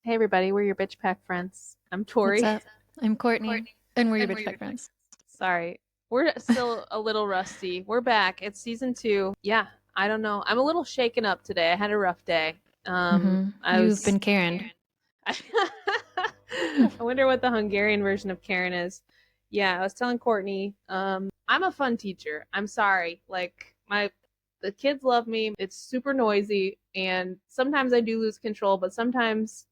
Hey everybody, we're your bitch pack friends. I'm What's Tori. up? I'm Courtney, and we're your bitch pack friends. Sorry. We're still a little rusty. We're back. It's season 2. Yeah, I don't know. I'm a little shaken up today. I had a rough day. I You've was been Karen. I wonder what the Hungarian version of Karen is. Yeah, I was telling Courtney, I'm a fun teacher. I'm sorry. Like the kids love me. It's super noisy and sometimes I do lose control, but sometimes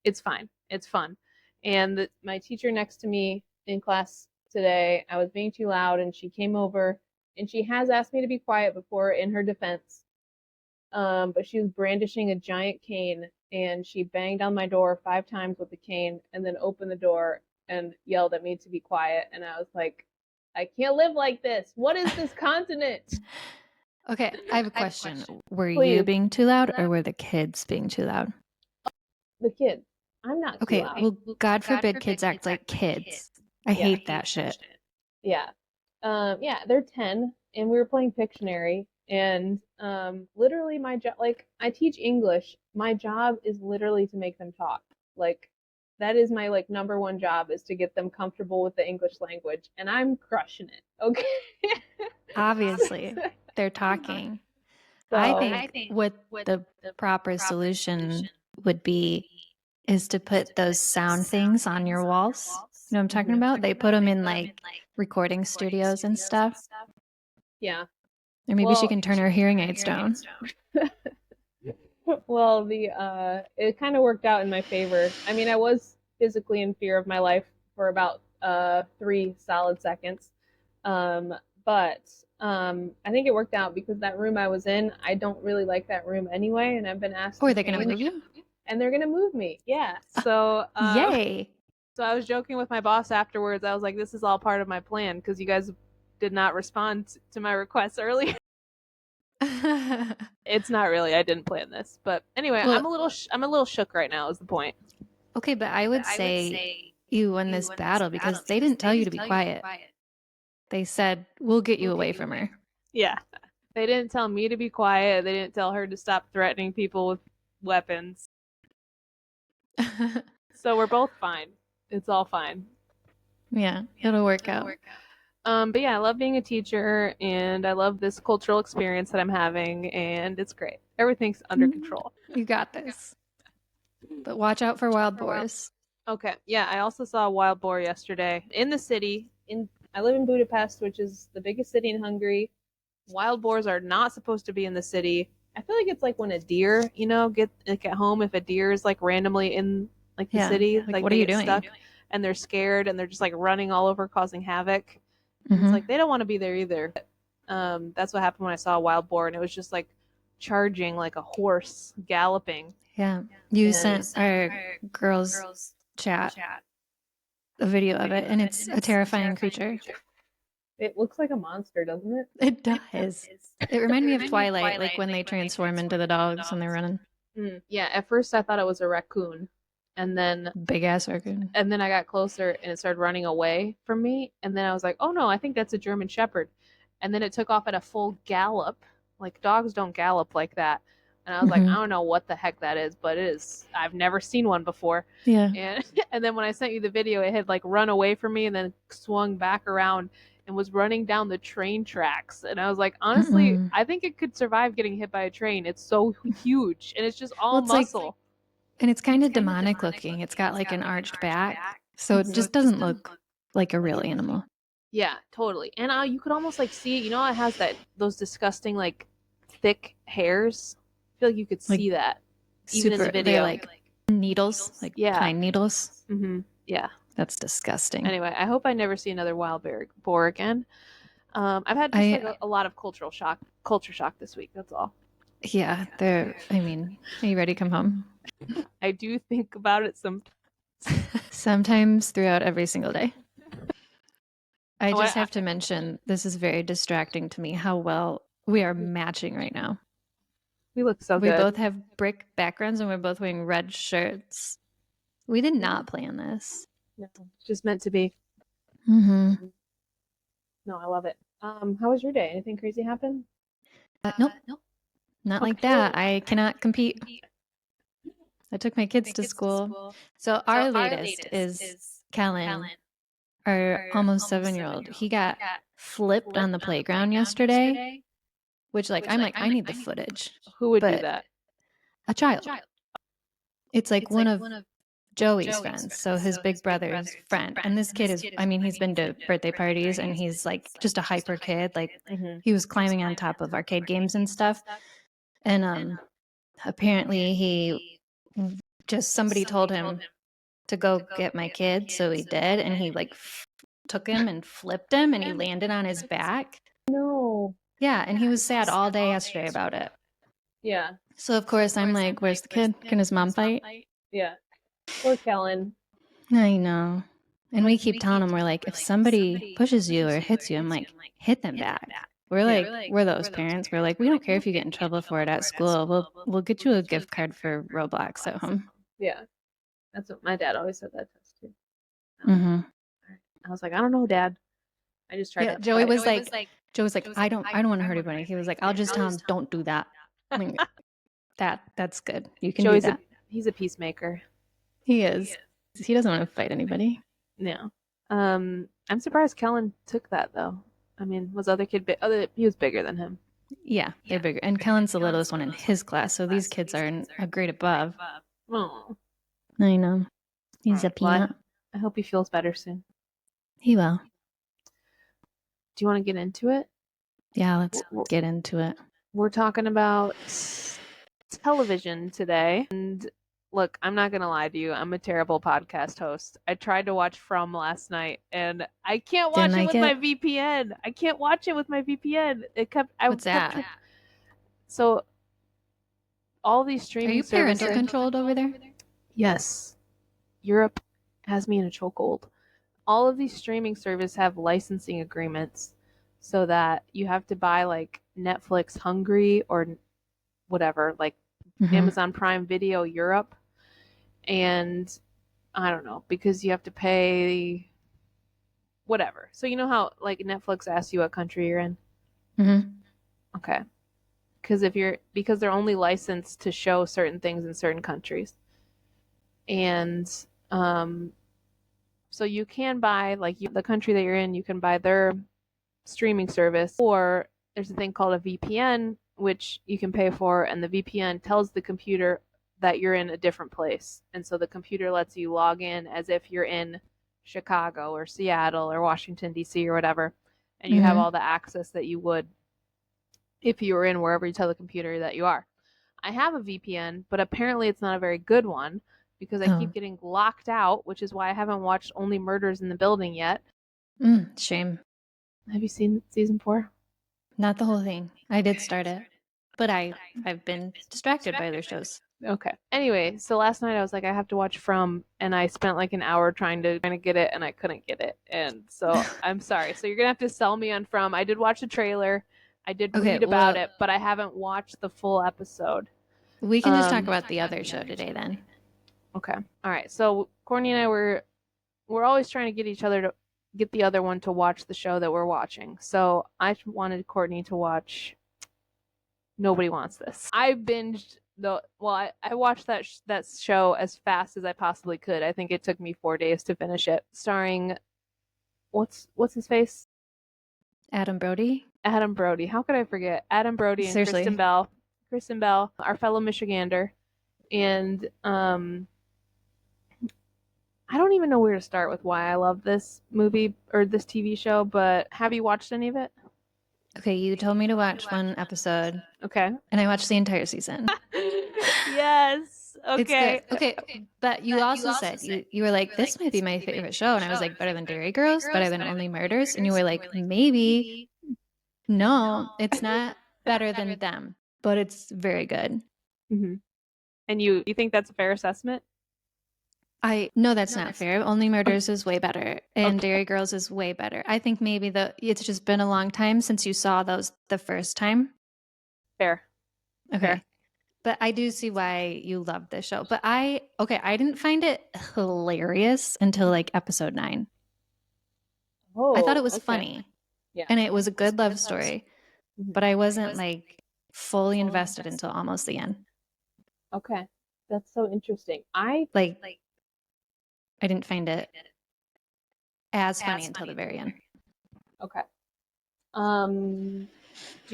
it's fine. It's fun. And my teacher next to me in class today, I was being too loud, and she came over, and she has asked me to be quiet before in her defense. But she was brandishing a giant cane, and she banged on my door 5 times with the cane, and then opened the door and yelled at me to be quiet. And I was like, I can't live like this. What is this continent? Okay, I have a question. Were you Please, being too loud, or were the kids being too loud? the kids. I'm not too Okay, loud. well, God forbid kids act like kids. I Yeah. hate that shit. Yeah. Yeah, they're 10 and we were playing Pictionary and literally my job, like I teach English. My job is literally to make them talk. Like that is my like number one job is to get them comfortable with the English language and I'm crushing it. Okay. Obviously, they're talking. I So, think what the proper solution would be is to put those sound things on your walls. You know what I'm talking mhm. about? They put them in like recording studios and stuff. Yeah. Or maybe she Well, can turn her hearing aids down. well, the it kind of worked out in my favor. I mean, I was physically in fear of my life for about 3 solid seconds, um, but I think it worked out because that room I was in, I don't really like that room anyway, and I've been asked Oh, to are they going to change, move you? and they're gonna move me. Yeah, so Yay. so I was joking with my boss afterwards. I was like, "This is all part of my plan because you guys did not respond to my requests earlier." It's not really. I didn't plan this, but anyway, Well, I'm a little shook right now. Is the point? okay, but I would say you won this battle because they didn't tell you to be quiet. They said, we'll get you away from her. Yeah. They didn't tell me to be quiet. They didn't tell her to stop threatening people with weapons. So we're both fine. It's all fine. Yeah, it'll work out. But yeah, I love being a teacher, and I love this cultural experience that I'm having, and it's great. Everything's under control. You got this. But watch out for wild boars. Okay. Yeah, I also saw a wild boar yesterday in the city. In I live in Budapest, which is the biggest city in Hungary. Wild boars are not supposed to be in the city. I feel like it's like when a deer, get like at home if a deer is like randomly in like the Yeah, city, like like what are they you get doing? stuck and they're scared and they're just like running all over causing havoc. And it's Mm-hmm. like they don't want to be there either. That's what happened when I saw a wild boar and it was just like charging like a horse galloping. Yeah, you And sent our girls' chat a video of it, and it's a terrifying creature. it looks like a monster, doesn't it? It does. It reminded me of Twilight, like when they transform into the dogs and they're running. Yeah, at first I thought it was a raccoon, and then Big ass raccoon. I got closer and it started running away from me, and then I was like, "Oh no, I think that's a German Shepherd," and then it took off at a full gallop. Like dogs don't gallop like that, and I was like, Mm-hmm. "I don't know what the heck that is, but it is. I've never seen one before." Yeah. And and then when I sent you the video, it had like run away from me and then swung back around and was running down the train tracks. And I was like, honestly, Mm-mm. I think it could survive getting hit by a train. It's so huge and it's just all Well, it's like, muscle. and it's kind of demonic looking. It's got like an arched back, so it just doesn't look like a real animal. Yeah, totally. And you could almost like see it. You know, it has those disgusting like thick hairs. I feel like you could Like see that even in the super, they're video. like needles, like Yeah. pine needles. Yeah. That's disgusting. Anyway, I hope I never see another wild boar again. I've had just like a lot of culture shock this week. That's all. Yeah, I mean, are you ready to come home? I do think about it sometimes throughout every single day. I Oh, just have to mention, this is very distracting to me how well we are matching right now. We look so We good. both have brick backgrounds and we're both wearing red shirts. We did not plan this. No, it's just meant to be. Mm-hmm. No, I love it. How was your day? Anything crazy happen? Nope, not like that. I cannot compete. I took my kids to school. So our latest is Kellen, our almost 7-year-old. He got flipped on the playground yesterday, which I'm like, I need the footage. Who would do But that? a child. It's like one of Joey's friends, so his big brother's friend. And this kid is, I mean, he's been to birthday parties and he's like just a hyper kid. Like he was climbing on top of arcade games and stuff. And apparently he just somebody told him to go get my kid, so he did, and he like took him and flipped him and he landed on his back. No. Yeah, and he was sad all day yesterday about it. Yeah. So of course I'm like, where's the kid? Can his mom fight? Yeah. Poor Kellen. I know. And we keep telling him, we're like, if somebody pushes you or hits you, I'm like, hit them back. We're like, we're those parents. We're like, we don't care if you get in trouble for it at school. We'll get you a gift card for Roblox at home. Yeah. That's what my dad always said that to us too. Mm-hmm. I was like, I don't know, Dad. I just tried to. Joey was like, I don't want to hurt anybody. He was like, I'll just tell him, don't do that. I mean, that's good. You can do that. He's a peacemaker. He is. He doesn't want to fight anybody. No. I'm surprised Kellen took that though. I mean, was the other kid big? He was bigger than him. Yeah, they're bigger. And Kellen's the littlest one in his class, so these kids are a grade above. Oh. I know. He's a peanut. Well, I hope he feels better soon. He will. Do you want to get into it? Yeah, let's get into it. We're talking about television today. And look, I'm not going to lie to you. I'm a terrible podcast host. I tried to watch From last night and I can't watch it with my VPN. I can't watch it with my VPN. What's that? So all these streaming services. Are you parental controlled over there? Yes. Europe has me in a chokehold. All of these streaming services have licensing agreements so that you have to buy like Netflix Hungary or whatever, like Amazon Prime Video Europe. And I don't know, because you have to pay whatever. So you know how like Netflix asks you what country you're in? Mm-hmm. Okay. Because they're only licensed to show certain things in certain countries. And so you can buy the country that you're in, you can buy their streaming service, or there's a thing called a VPN, which you can pay for, and the VPN tells the computer that you're in a different place. And so the computer lets you log in as if you're in Chicago or Seattle or Washington, D.C. or whatever, and you have all the access that you would if you were in wherever you tell the computer that you are. I have a VPN, but apparently it's not a very good one because I keep getting locked out, which is why I haven't watched Only Murders in the Building yet. Shame. Have you seen season 4? Not the whole thing. I did start it, but I've been distracted by other shows. Okay. Anyway, so last night I was like, I have to watch From, and I spent like an hour trying to get it, and I couldn't get it, and so I'm sorry. So you're gonna have to sell me on From. I did watch the trailer, I did read about it, but I haven't watched the full episode. We can just talk about the other show today then. Okay. All right. So Courtney and I we're always trying to get each other to get the other one to watch the show that we're watching. So I wanted Courtney to watch Nobody Wants This. I binged I watched that show as fast as I possibly could. I think it took me 4 days to finish it. Starring what's his face? Adam Brody. Adam Brody. How could I forget? Adam Brody and Seriously. Kristen Bell, our fellow Michigander. And I don't even know where to start with why I love this movie or this TV show, but have you watched any of it? Okay, you told me to watch one episode. Okay. And I watched the entire season. Yes. Okay. It's good. Okay, but you also said, you were like, this might be my favorite show. And I was like, better than Dairy Girls? Better than Only Murders? And you were like, maybe. No, it's not better than them, but it's very good. Mm-hmm. And you think that's a fair assessment? No, that's not fair. Only Murders is way better, and Dairy Girls is way better. I think maybe it's just been a long time since you saw those the first time. Fair. Okay. Fair. But I do see why you love this show. But I didn't find it hilarious until like episode 9. I thought it was funny. Yeah. And it was a good love story. But I wasn't like fully invested until almost the end. Okay. That's so interesting. I Like, I didn't find it as funny until the very end. okay. Do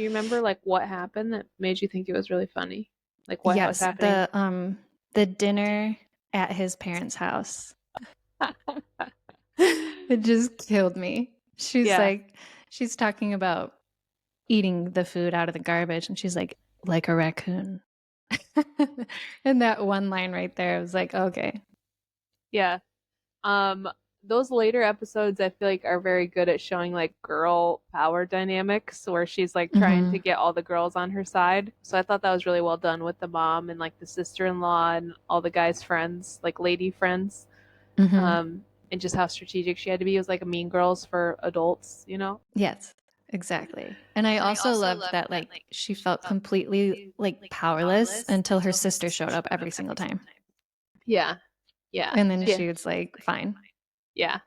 you remember like what happened that made you think it was really funny? Like what was Yes, happening? the dinner at his parents' house. It just killed me. Yeah. She's talking about eating the food out of the garbage, and she's like a raccoon. And that one line right there, I was like, okay. Yeah. Um, those later episodes I feel like are very good at showing like girl power dynamics where she's like trying to Mm-hmm. get all the girls on her side. So I thought that was really well done with the mom and like the sister-in-law and all the guys' friends, like lady friends. Mm-hmm. Um, and just how strategic she had to be. It was like a Mean Girls for adults, you know? Yes, exactly. And I also loved that like she felt completely like powerless until her sister showed up every single time. Yeah. Yeah. And then she was like, fine. Yeah.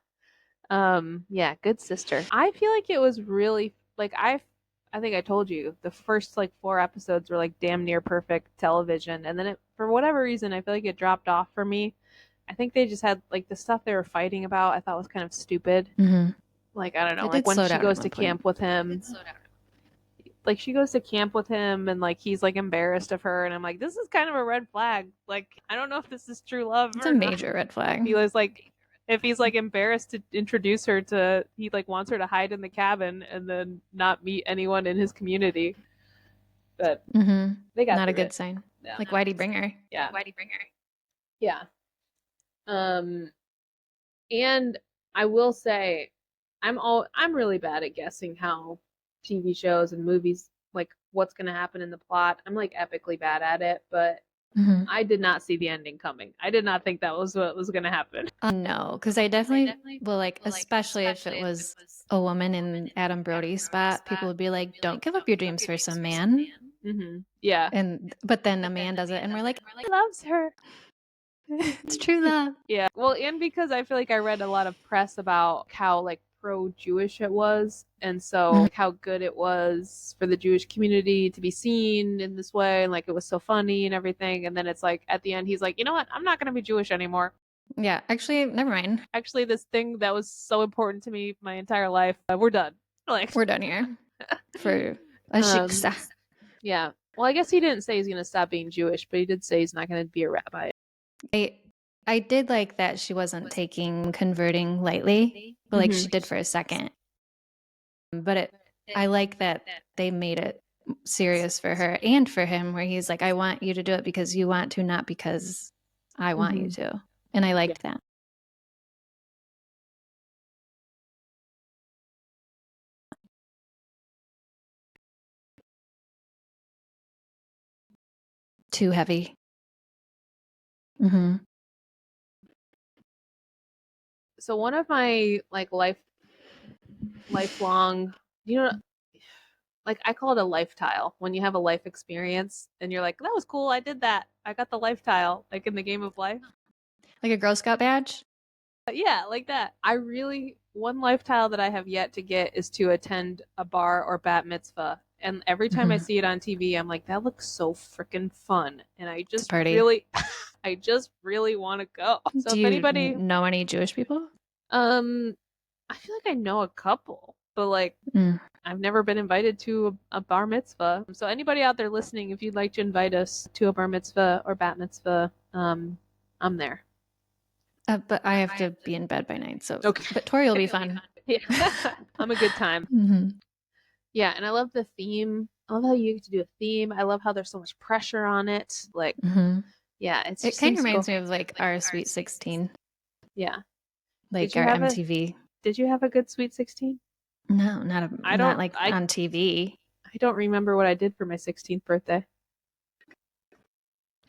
Yeah, good sister. I feel like it was really like I think I told you the first like 4 episodes were like damn near perfect television, and then it for whatever reason I feel like it dropped off for me. I think they just had like the stuff they were fighting about I thought was kind of stupid. Mm-hmm. Like I don't know, It like did when slow she down at goes one to point. camp with him. Like she goes to camp with him and like he's like embarrassed of her and I'm like this is kind of a red flag. Like I don't know if this is true love It's a or not. major red flag. He was like if he's like embarrassed to introduce her to he like wants her to hide in the cabin and then not meet anyone in his community. But Mm-hmm. they got Not a through good it. sign. Yeah. Like, why'd he bring her? Yeah. Yeah. Um and I will say I'm really bad at guessing how TV shows and movies like what's going to happen in the plot. I'm like epically bad at it, but Mm-hmm. I did not see the ending coming. I did not think that was what was going to happen. No, because I definitely will like, especially if it was a woman in Adam Brody's spot, people would be like, "Don't give up your dreams for some man." Yeah. And but then a man does it, and we're like, He loves her. "It's true love." Yeah. Well, and because I feel like I read a lot of press about how like pro-Jewish it was, and so Mhm. like, how good it was for the Jewish community to be seen in this way, and like it was so funny and everything. And then it's like at the end, he's like, you know what? I'm not gonna be Jewish anymore. Yeah, actually, never mind. Actually, this thing that was so important to me my entire life, we're done. Like, We're done here for a um, shiksa. yeah. Well, I guess he didn't say he's gonna stop being Jewish, but he did say he's not gonna be a rabbi. I I did like that she wasn't taking converting lightly, but like she did for a second. But I like that they made it serious for her and for him, where he's like, I want you to do it because you want to, not because I want you to. And I liked that. Too heavy. Mm-hmm. So one of my like lifelong, you know, like I call it a life tile when you have a life experience and you're like, that was cool, I did that, I got the life tile, like in the game of life. Like a Girl Scout badge? But yeah, like that. I really one life tile that I have yet to get is to attend a bar or bat mitzvah. And every time I Mm-hmm. see it on TV, I'm like, that looks so freaking fun. And I It's a just party. really I just really want to go. So Do if you anybody know any Jewish people? um I feel like I know a couple, but like Mm. I've never been invited to a bar mitzvah. So anybody out there listening, if you'd like to invite us to a bar mitzvah or bat mitzvah, I'm there. But I have to be in bed by 9, so. Okay. But Tori will be fun. Yeah. I'm a good time. Mm-hmm. Yeah, and I love the theme. I love how you get to do a theme. I love how there's so much pressure on it. Like, Mm-hmm. yeah, it It just kind seems of to go. reminds me of like our Sweet 16, Yeah. Did like you our have a MTV. Did you have a good Sweet 16? No, I not don't like on TV. I don't remember what I did for my 16th birthday.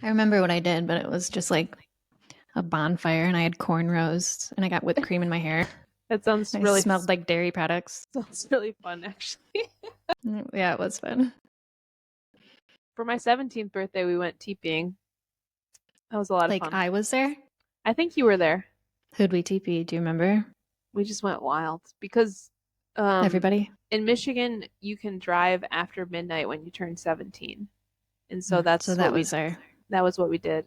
I remember what I did, but it was just like a bonfire, and I had cornrows, and I got whipped cream in my hair. That sounds I really smelled like dairy products. sounds really fun actually. Yeah, it was fun. For my 17th birthday, we went teepeeing. That was a lot of Like fun. I was there. I think you were there. Who'd we TP? Do you remember? We just went wild because Everybody. in Michigan you can drive after midnight when you turn 17. And so that's So that was our. that was what we did.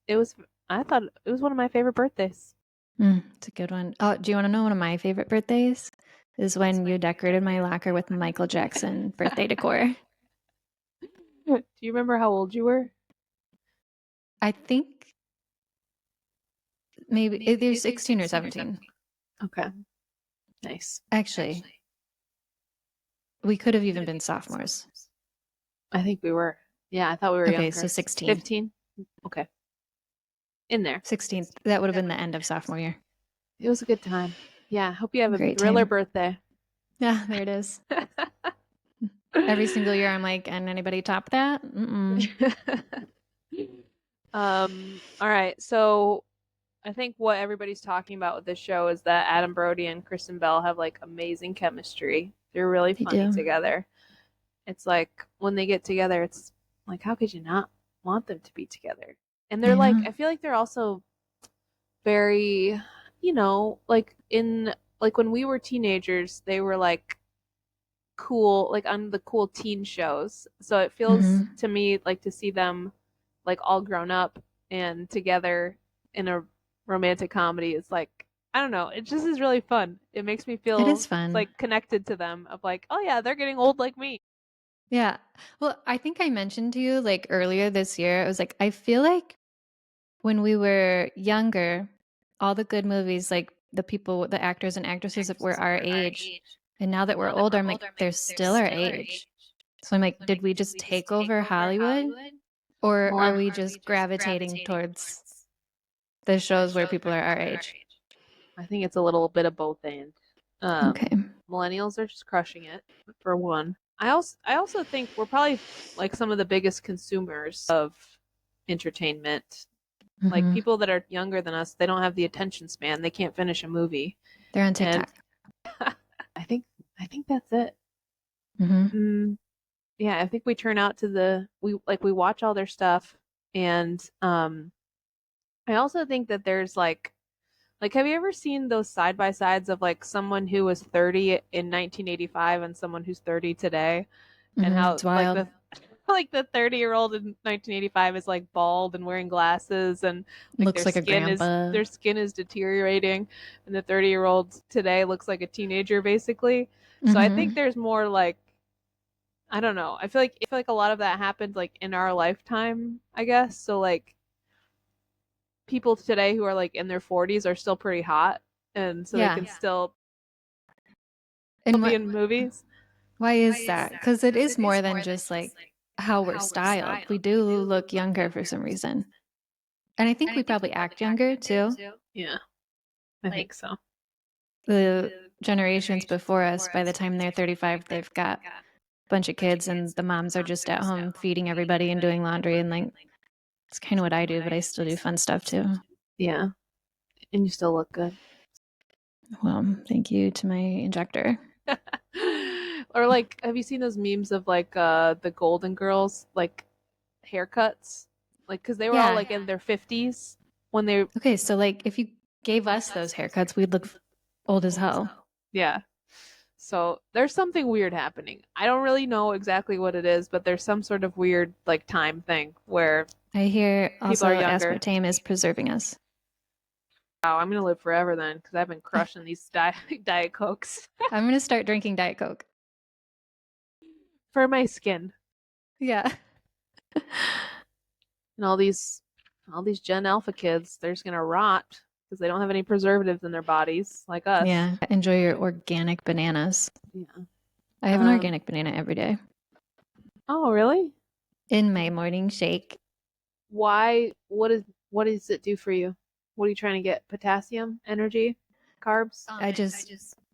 It was. I thought it was one of my favorite birthdays. It's a good one. Oh, do you want to know one of my favorite birthdays? Is when you decorated my locker with Michael Jackson birthday decor. Do you remember how old you were? I think maybe either 16 or 17. Okay. Nice. Actually, we could have even been sophomores. I think we were. Yeah, I thought we were Okay, younger. so 16. 15? Okay. In there. 16th. That would have been the end of sophomore year. It was a good time. Yeah, hope you have a Great thriller time. birthday. Yeah, there it is. Every single year I'm like, and anybody top that? All right. So I think what everybody's talking about with this show is that Adam Brody and Kristen Bell have like amazing chemistry. They're really They funny do. together. It's like when they get together, it's like how could you not want them to be together? And they're like I feel like they're also very, like when we were teenagers, they were like cool, like on the cool teen shows. So it feels to me like to see them like all grown up and together in a romantic comedy is like I don't know, it just is really fun. It makes me feel It is fun. like connected to them of like, oh yeah, they're getting old like me. Yeah. Well, I think I mentioned to you like earlier this year, I was like, I feel like when we were younger, all the good movies, like the actors and actresses that were our age, and now that we're older, I'm like, they're still our age. So I'm like, did we just take over Hollywood? Or Well, are we just gravitating towards the shows where people are our age? I think it's a little bit of both and. Okay. Millennials are just crushing it for one. I also think we're probably like some of the biggest consumers of entertainment. Like people that are younger than us, they don't have the attention span. They can't finish a movie. They're on And TikTok. I think that's it. Mm-hmm. Yeah, I think we turn out to we watch all their stuff and I also think that there's like have you ever seen those side by sides of like someone who was 30 in 1985 and someone who's 30 today and how It's wild. like the 30-year-old in 1985 is like bald and wearing glasses and like Looks like a grandpa. their skin is deteriorating and the 30-year-old today looks like a teenager basically. So I think there's more like I don't know. I feel like a lot of that happened like in our lifetime, I guess. So like people today who are like in their 40s are still pretty hot and so they can still And be in movies. why is that? Because it is more than just like how we're styled. We do look younger for some reason. And I think we probably act younger too. Yeah, I think so. The generations before us, by the time they're 35, they've got a bunch of kids and the moms are just at home feeding everybody and doing laundry. And like, it's kind of what I do, but I still do fun stuff too. Yeah. And you still look good. Well, thank you to my injector. Or like, have you seen those memes of like the Golden Girls like haircuts? Like, because they were all like in their 50s when they. Okay, so like if you gave us those haircuts, we'd look old as hell. Yeah. So there's something weird happening. I don't really know exactly what it is, but there's some sort of weird like time thing where I hear also people are younger. aspartame is preserving us. Wow, I'm gonna live forever then because I've been crushing these Diet Cokes I'm gonna start drinking Diet Coke. for my skin. Yeah. And all these Gen Alpha kids, they're just gonna rot because they don't have any preservatives in their bodies like us. Yeah. Enjoy your organic bananas. Yeah. I have an organic banana every day. Oh, really? In my morning shake. Why? What does it do for you? What are you trying to get? Potassium, energy, carbs?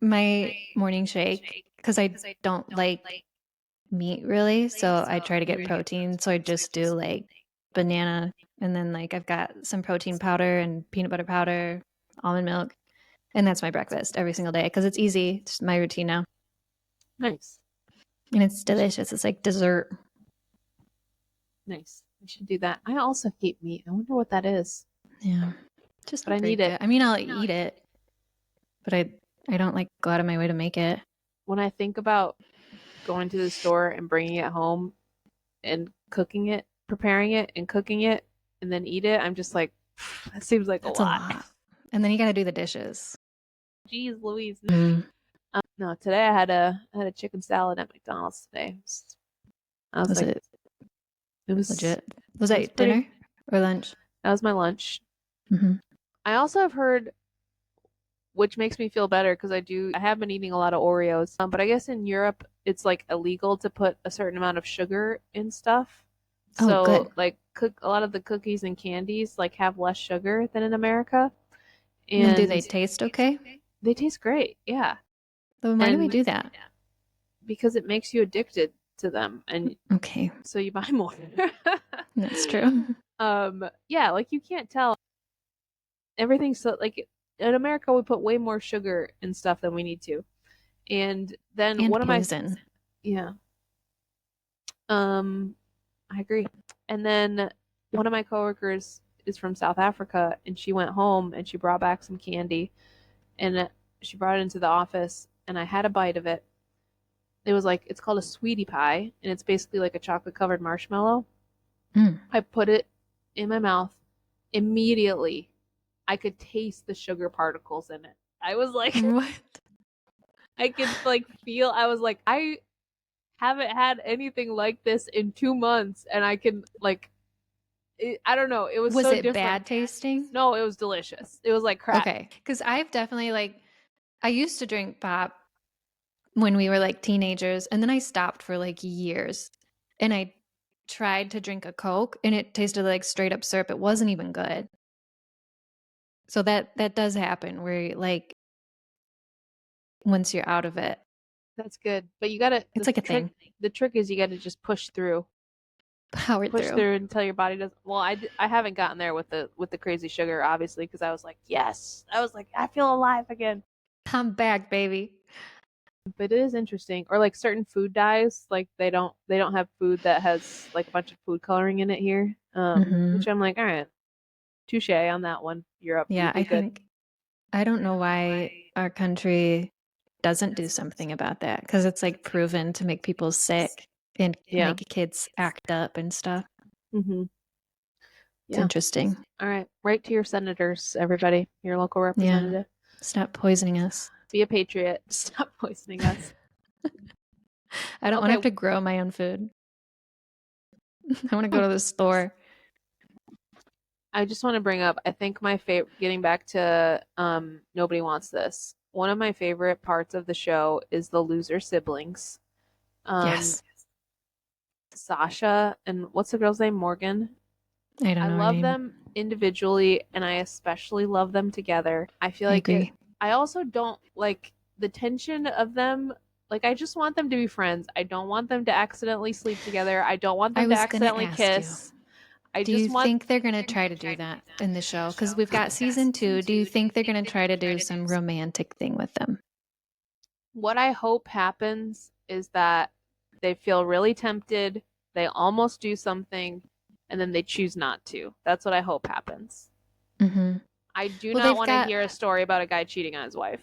My morning shake, because I don't like meat really, so I try to get protein. So I just do like banana, and then like I've got some protein powder and peanut butter powder, almond milk, and that's my breakfast every single day because it's easy. It's my routine now. Nice. And it's delicious. It's like dessert. Nice. I should do that. I also hate meat. I wonder what that is. Yeah. But I need it. I mean, I'll eat it, but I don't like go out of my way to make it. When I think about going to the store and bringing it home and cooking it, preparing it and cooking it, and then eat it, I'm just like, that seems like That's a lot. And then you got to do the dishes. Jeez Louise. Mm. No, today I had a chicken salad at McDonald's today. I was Was like, it it was legit? Was it was that dinner pretty. or lunch? That was my lunch. Mm-hmm. I also have heard, which makes me feel better because I have been eating a lot of Oreos. But I guess in Europe it's like illegal to put a certain amount of sugar in stuff. Oh, good. So like a lot of the cookies and candies like have less sugar than in America. And do And they taste okay? they taste great. Yeah. Then why do we And do that? because it makes you addicted to them and Okay, so you buy more. that's true. Yeah, like you can't tell everything's so like in America we put way more sugar in stuff than we need to. And then And one of my poison. yeah, um I agree. And then one of my coworkers is from South Africa and she went home and she brought back some candy and she brought it into the office and I had a bite of it. It was like it's called a sweetie pie and it's basically like a chocolate covered marshmallow. Mm. I put it in my mouth. Immediately I could taste the sugar particles in it. I was like What? I could like feel I was like I haven't had anything like this in 2 months and I can like I don't know. It was Was so it different. bad tasting? No, it was delicious. It was like crack. Okay, because I've definitely I used to drink pop when we were like teenagers, and then I stopped for like years. And I tried to drink a Coke, and it tasted like straight up syrup. It wasn't even good. So that does happen where like once you're out of it, That's good. But you gotta it's like a thing. the trick is you gotta just push through. Power Push through. through until your body does well. I haven't gotten there with the crazy sugar obviously because I was like, yes. I was like, I feel alive again. I'm back, baby. But it is interesting. Or like certain food dyes, like they don't have food that has like a bunch of food coloring in it here. Mm-hmm. Which I'm like, all right, touche on that one. Europe, you Yeah, did good. I don't know why our country doesn't do something about that because it's like proven to make people sick and Yeah. make kids act up and stuff. Mm-hmm. It's Yeah. interesting. All right. Write to your senators, everybody. Your local representative. Yeah. Stop poisoning us. Be a patriot. Stop poisoning us. I don't want to have to grow my own food. I want to go to the store. I just want to bring up, I think my favorite, getting back to Nobody Wants This. One of my favorite parts of the show is the loser siblings. Yes. Sasha and what's the girl's name? Morgan. I don't know her love name. them individually and I especially love them together. I feel like agree. I also don't like the tension of them. Like I just want them to be friends. I don't want them to accidentally sleep together. I don't want them to accidentally kiss. Do you think they're going to try to do that in the show? Because we've got season 2. Do you think they're going to try to do some romantic thing with them? What I hope happens is that they feel really tempted, they almost do something, and then they choose not to. That's what I hope happens. Mm-hmm. I do not want to hear a story about a guy cheating on his wife.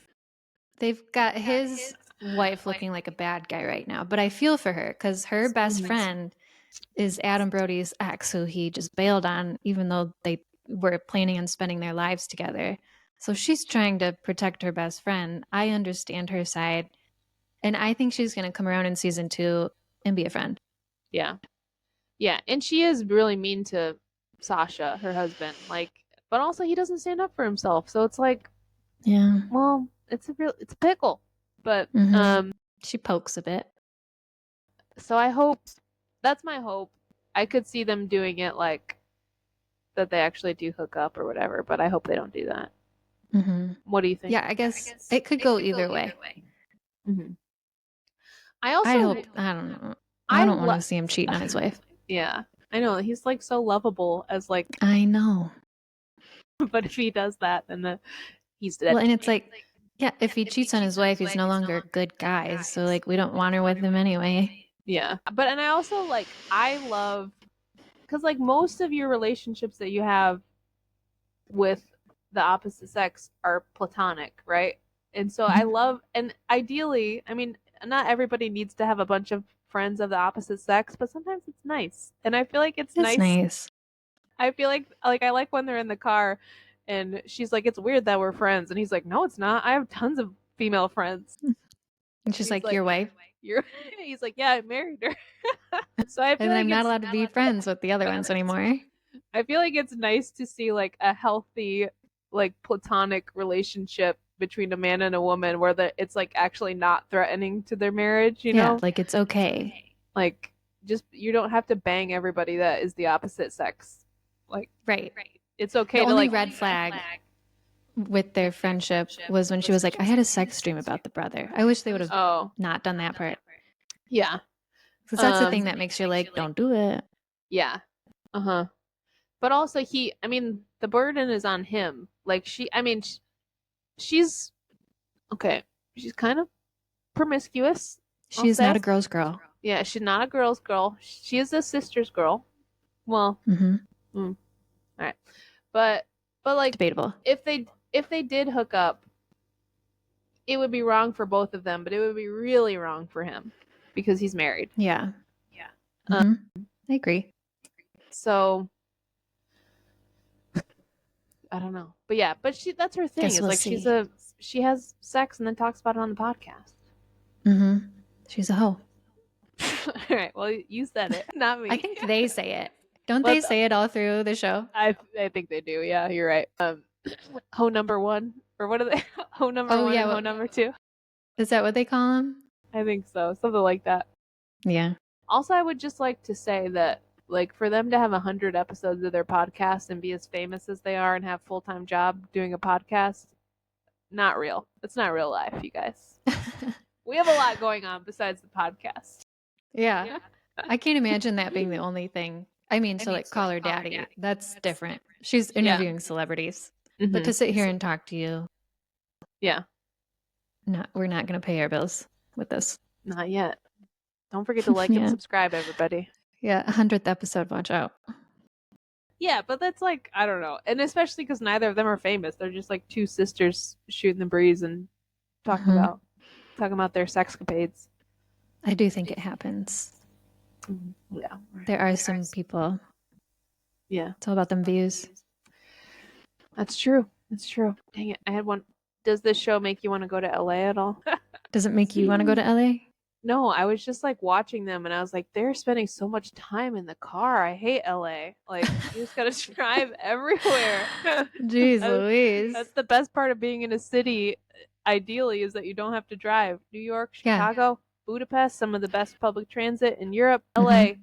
They've got his wife looking like a bad guy right now, but I feel for her because her best friend is Adam Brody's ex, who he just bailed on, even though they were planning on spending their lives together. So she's trying to protect her best friend. I understand her side. And I think she's going to come around in season 2 and be a friend. Yeah. Yeah. And she is really mean to Sasha, her husband. Like, but also he doesn't stand up for himself. So it's like, yeah. Well, it's a pickle. But she pokes a bit. So I hope that's my hope. I could see them doing it like that they actually do hook up or whatever, but I hope they don't do that. Mm-hmm. What do you think? Yeah, I guess it could go either way. Mm-hmm. I don't know. I don't want to see him cheating on his wife. Yeah, I know. He's like so lovable as like. I know. But if he does that, then he's dead. Well, and it's like, yeah, if he cheats on his wife, he's no longer a good guy. So like, we don't want her with him anyway. Yeah, but and I also like I love because like most of your relationships that you have with the opposite sex are platonic, right? And so I love, and ideally, I mean, not everybody needs to have a bunch of friends of the opposite sex, but sometimes it's nice. And I feel like it's nice. I feel like I like when they're in the car and she's like, it's weird that we're friends. And he's like, no, it's not. I have tons of female friends. And she's like, your wife? He's like, yeah, I married her. So I feel And then like I'm not allowed to be friends with the other ones anymore. I feel like it's nice to see like a healthy, like platonic relationship between a man and a woman where it's like actually not threatening to their marriage, you know? Like it's okay. Like just you don't have to bang everybody that is the opposite sex. Like right. It's okay the to only like red flag with their friendship was when she was like, I had a sex dream about the brother. I wish they would have not done that part. Yeah. Because that's the thing that makes you like, don't do it. Yeah. Uh-huh. But also the burden is on him. Like she's okay. She's kind of promiscuous. She's not a girl's girl. Yeah, she's not a girl's girl. She is a sister's girl. Well, all right. But like debatable. If they did hook up, it would be wrong for both of them, but it would be really wrong for him because he's married. Yeah. I agree. So I don't know. But yeah, that's her thing. It's like she has sex and then talks about it on the podcast. She's a hoe. All right. Well, you said it, not me. I think they say it. Don't they say it all through the show? I think they do. Yeah, you're right. Hoe number one, or what are they? Hoe number one, hoe number two. Is that what they call them? I think so. Something like that. Yeah. Also, I would just like to say that, like, for them to have 100 episodes of their podcast and be as famous as they are and have full-time job doing a podcast, not real. It's not real life, you guys. We have a lot going on besides the podcast. Yeah. I can't imagine that being the only thing. I mean, so like call her daddy. That's different. She's interviewing celebrities. But to sit here and talk to you. Yeah. We're not going to pay our bills with this. Not yet. Don't forget to like and subscribe, everybody. Yeah, 100th episode, watch out. Yeah, but that's like, I don't know. And especially because neither of them are famous. They're just like two sisters shooting the breeze and talking about their sexcapades. I do think it happens. Yeah. There are some people. Yeah. It's all about them views. That's true. That's true. Dang it. I had one. Does this show make you want to go to LA at all? Does it make you want to go to LA? No, I was just like watching them and I was like, they're spending so much time in the car. I hate LA. Like, you just gotta drive everywhere. Jeez Louise. That's the best part of being in a city, ideally, is that you don't have to drive. New York, Chicago, Budapest, some of the best public transit in Europe. LA,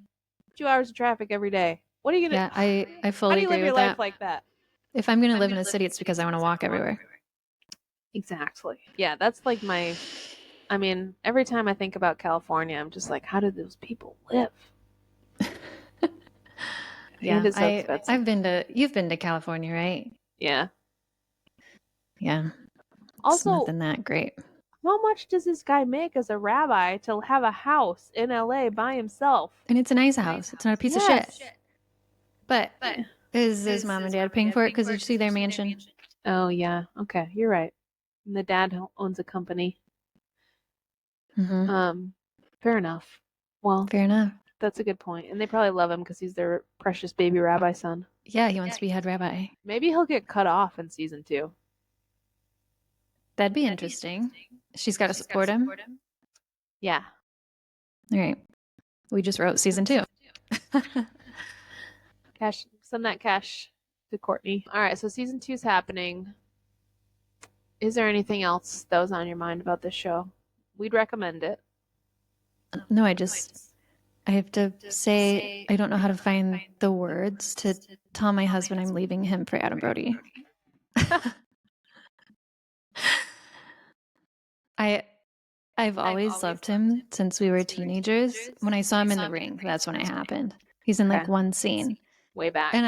2 hours of traffic every day. What are you gonna I fully agree with that. How do you live your life like that? If I'm gonna live in a city, it's because I want to walk everywhere. Exactly. Yeah, that's like every time I think about California, I'm just like, how did those people live? Yeah, you've been to California, right? Yeah. Yeah. Also, it's nothing that great. How much does this guy make as a rabbi to have a house in LA by himself? And it's a nice house. It's not a piece of shit. But is his mom and dad paying for it? Because did you see their mansion? Oh, yeah. Okay, you're right. And the dad owns a company. Fair enough. Well, fair enough. That's a good point. And they probably love him because he's their precious baby rabbi son. Yeah, he wants to be head rabbi. Maybe he'll get cut off in season 2. That'd be interesting. She's got to support him. Yeah. All right. We just wrote season 2. Cash, send that cash to Courtney. All right, so season 2 is happening. Is there anything else that was on your mind about this show? We'd recommend it. No, I have to say I don't know how to find the words to tell my husband I'm leaving him for Adam Brody. I've always loved him since we were teenagers. When I saw him in the ring, that's when it happened. He's in like one scene. Way back. And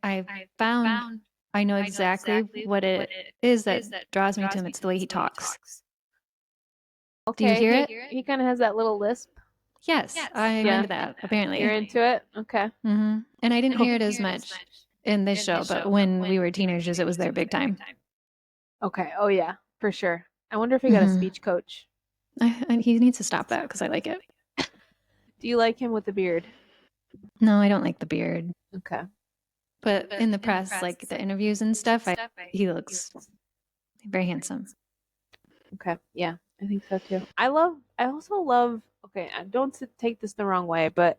I found I know exactly what it is that draws me to him. It's the way he talks. Okay, do you hear it? He kind of has that little lisp. Yes, I'm into that, apparently. You're into it? Okay. And I didn't hear it as much in this show, but when we were teenagers, it was there big time. Okay. Oh, yeah, for sure. I wonder if he got a speech coach. He needs to stop that because I like it. Do you like him with the beard? No, I don't like the beard. Okay. But in the press, like the interviews and stuff, he looks very handsome. Okay, yeah, I think so too. I also love, okay, don't take this the wrong way, but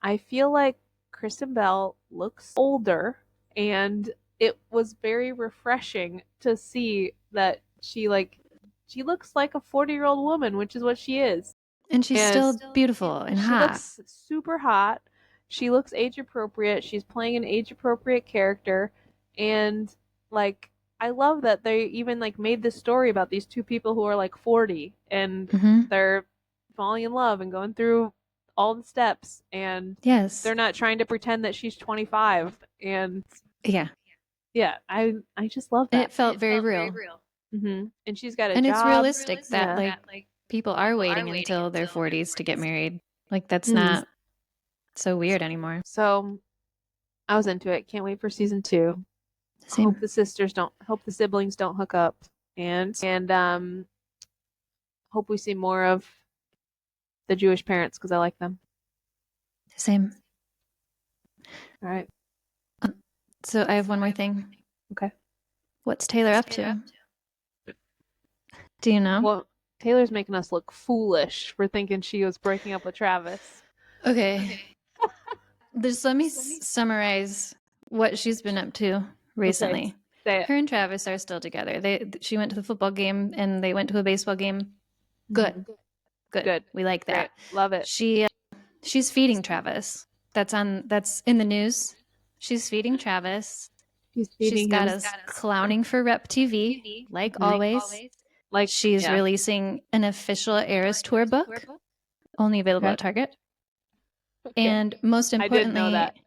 I feel like Kristen Bell looks older, and it was very refreshing to see that she looks like a 40-year-old woman, which is what she is. And she's still beautiful and She hot. looks super hot. She looks age appropriate. She's playing an age appropriate character, and like I love that they even like made this story about these two people who are like 40 and they're falling in love and going through all the steps, and Yes. they're not trying to pretend that she's 25. And yeah, I just love that. It felt very real. And she's got a And job. it's realistic that Yeah. like people are waiting until their 40s to get married. Like that's not so weird anymore. So I was into it. Can't wait for season 2. Same. Hope the siblings don't hook up, and hope we see more of the Jewish parents because I like them. Same. All right. So I have one more thing. Okay. What's Taylor up to? Do you know? Well, Taylor's making us look foolish for thinking she was breaking up with Travis. Okay. Just let me summarize what she's been up to recently. Okay. Say it. Her and Travis are still together. She went to the football game and they went to a baseball game. Good. We like that. Great. Love it. She's feeding Travis. That's in the news. She's feeding Travis. She's got us clowning for Rep TV, like always. Like she's releasing an official Eras Tour book, only available at Target. Okay. And most importantly, I didn't know that.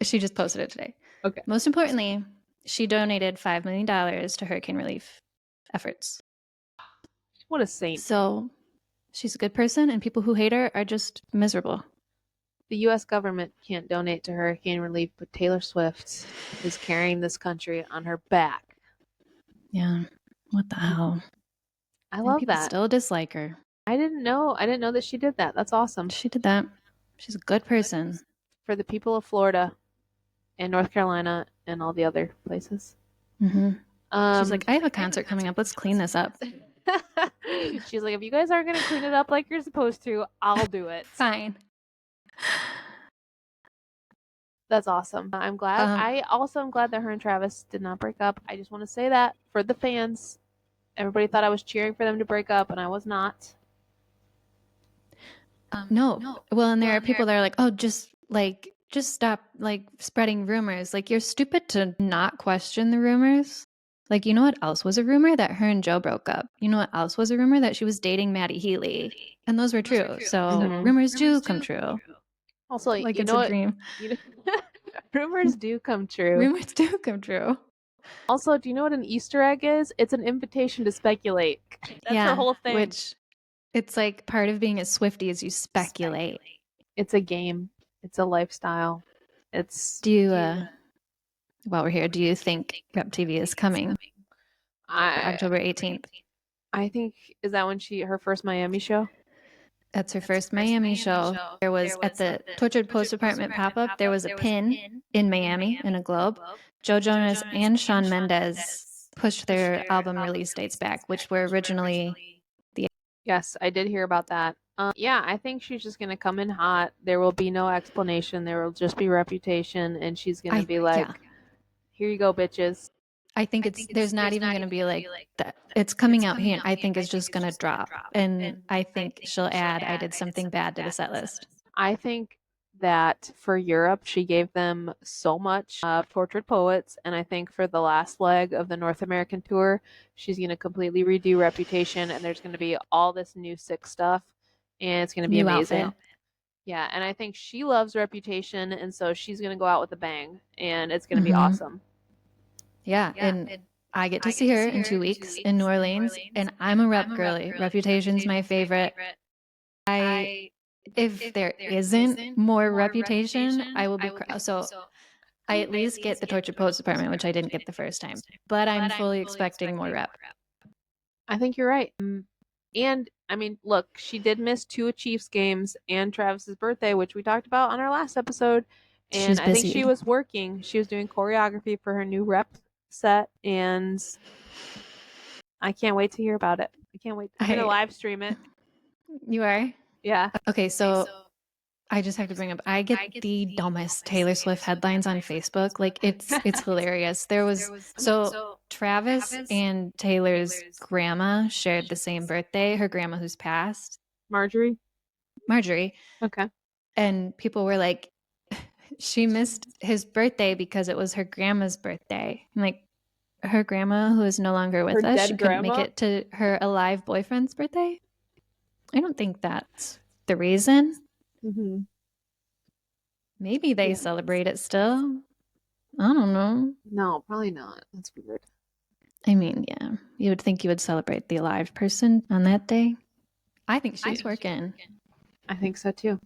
She just posted it today. Okay. Most importantly, she donated $5 million to hurricane relief efforts. What a saint. So she's a good person, and people who hate her are just miserable. The U.S. government can't donate to hurricane relief, but Taylor Swift is carrying this country on her back. Yeah. What the hell? I love people that. Still dislike her. I didn't know that she did that. That's awesome. She did that. She's a good person. For the people of Florida and North Carolina and all the other places. She's like, I have a concert coming up. Let's clean this up. She's like, if you guys aren't going to clean it up like you're supposed to, I'll do it. Fine. That's awesome. I'm glad. I also am glad that her and Travis did not break up. I just want to say that for the fans. Everybody thought I was cheering for them to break up, and I was not. No. Well, and there are people that are like, oh, just stop like spreading rumors. Like, you're stupid to not question the rumors. Like, you know what else was a rumor? That her and Joe broke up. You know what else was a rumor? That she was dating Maddie Healy. And those were true. So rumors do come true. Also, like it's a dream. Rumors do come true. Rumors do come true. Also, do you know what an Easter egg is? It's an invitation to speculate. That's her whole thing. Which it's like part of being a Swiftie is you speculate. It's a game. It's a lifestyle. While we're here, do you think Rep TV is coming? October 18th. I think, is that when her first Miami show? That's her first Miami show. There was at the Tortured Post Apartment pop-up, there was a pin in Miami in a globe. Joe Jonas and Shawn Mendes pushed their album release dates back, which were originally Yes, I did hear about that. Yeah, I think she's just going to come in hot. There will be no explanation. There will just be reputation, and she's going to be like, here you go, bitches. I think there's not even going to be like that. It's coming out here. I think it's just going to drop. And I think she'll add, I did something bad to the set list. I think that for Europe, she gave them so much Tortured Poets. And I think for the last leg of the North American tour, she's going to completely redo Reputation. And there's going to be all this new sick stuff. And it's going to be amazing. Outfit. Yeah. And I think she loves Reputation. And so she's going to go out with a bang. And it's going to be awesome. Yeah, and I get to see her in 2 weeks in New Orleans, and I'm a rep girly. Reputation's my favorite. If there isn't more Reputation, I will be so. I at least get the Tortured Poets Department, which I didn't get the first time, but I'm fully expecting more rep. I think you're right. And I mean, look, she did miss 2 Chiefs games and Travis's birthday, which we talked about on our last episode. And She's I think busy. she was working. She was doing choreography for her new rep set, and I can't wait to hear about it. I can't wait. I'm gonna live stream it. You are? Yeah. Okay, so I just have to bring up, I get the dumbest Taylor Swift headlines on Facebook. Like it's hilarious. So Travis and Taylor's grandma shared the same birthday, her grandma who's passed, Marjorie. Okay. and people were like, she missed his birthday because it was her grandma's birthday. I'm like, her grandma who is no longer with Her us, dead she couldn't grandma? make it to her alive boyfriend's birthday? I don't think that's the reason. Mm-hmm. Maybe they celebrate it still. I don't know. No, probably not. That's weird. I mean, yeah, you would think you would celebrate the alive person on that day. I think she's working. I think so too.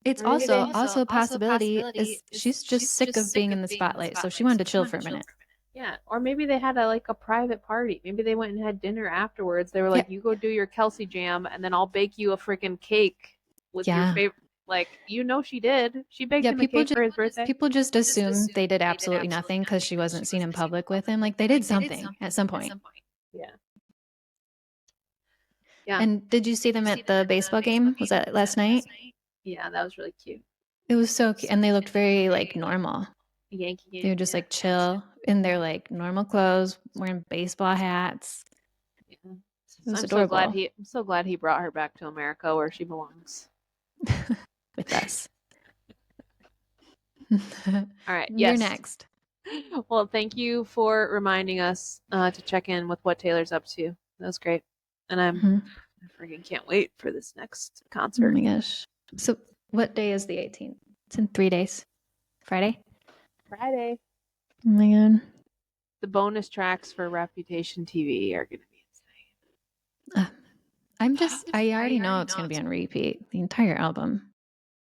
It's also a possibility is she's just sick of being in the spotlight, so she wanted to chill for a minute. Yeah, or maybe they had a private party. Maybe they went and had dinner afterwards. They were like, "You go do your Kelsey jam, and then I'll bake you a freaking cake with your favorite." Like, she did. She baked him a cake for his birthday. People just assume they did absolutely nothing because she wasn't seen in public with him. Like they did something at some point. Yeah. Yeah. And did you see them at the baseball game? Was that last night? Yeah, that was really cute. It was so cute, and they looked very like normal. Yankee game. They were just like chill in their like normal clothes, wearing baseball hats. Yeah. It was adorable. I'm so glad he brought her back to America where she belongs. With us. All right. You're next. Well, thank you for reminding us to check in with what Taylor's up to. That was great. And I freaking can't wait for this next concert. Oh my gosh. So what day is the 18th? It's in 3 days. Friday? Oh my god. The bonus tracks for Reputation TV are going to be insane. I already know it's going to be on repeat. The entire album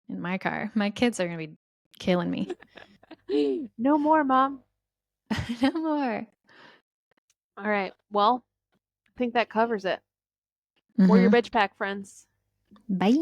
in my car. My kids are going to be killing me. No more, Mom. No more. All right. Well, I think that covers it. We're your bitch pack friends. Bye.